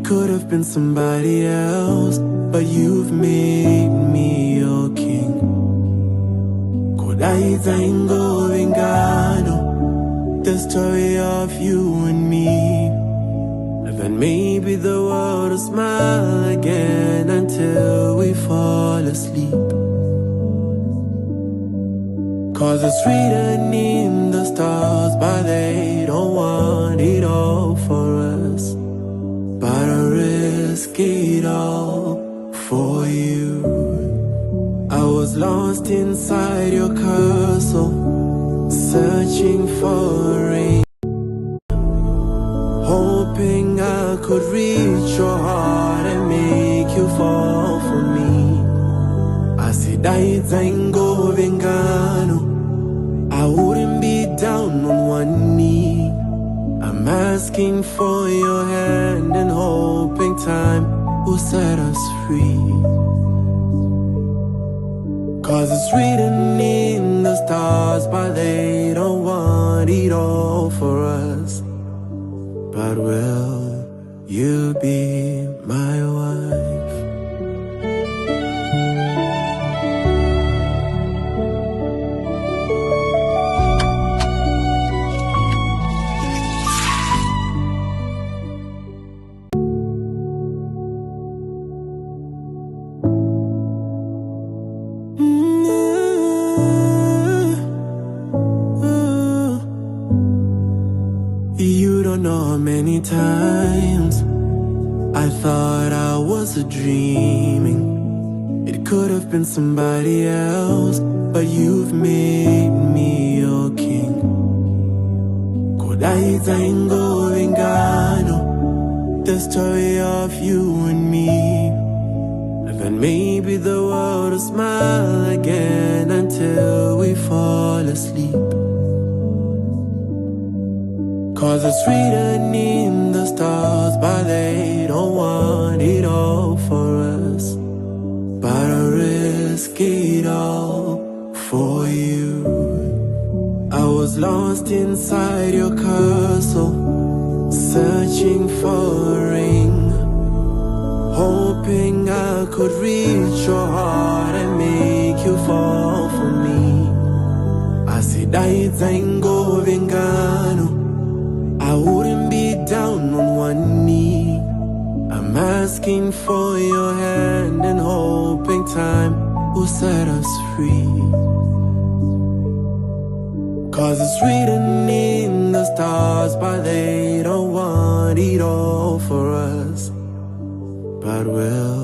could have been somebody else, but you've made me your king. Kodaiza ingo vingano, the story of you and me. And then maybe the world will smile again until we fall asleep. Cause it's written in the stars, but they don't want it all for us. But I risk it all for you. I was lost inside your castle, searching for rain, hoping I could reach your heart and make you fall for me. Asidaiza ingo vengano, I wouldn't be down on one knee. I'm asking for your hand and hoping time will set us free. Cause it's written in the stars, but they don't want it all for us. But will you be my wife? You don't know how many times I thought I was dreaming. It could have been somebody else, but you've made me your king. Kodaiza ingo vingano, the story of you and me. And then maybe the world will smile again until we fall asleep. Cause it's written in the stars, but they don't want it all for us. But I risk it all for you. I was lost inside your castle, searching for a ring, hoping I could reach your heart and make you fall for me. Asidaiza ingo vengano, I wouldn't be down on one knee. I'm asking for your hand and hoping time will set us free. Cause it's written in the stars, but they don't want it all for us. But will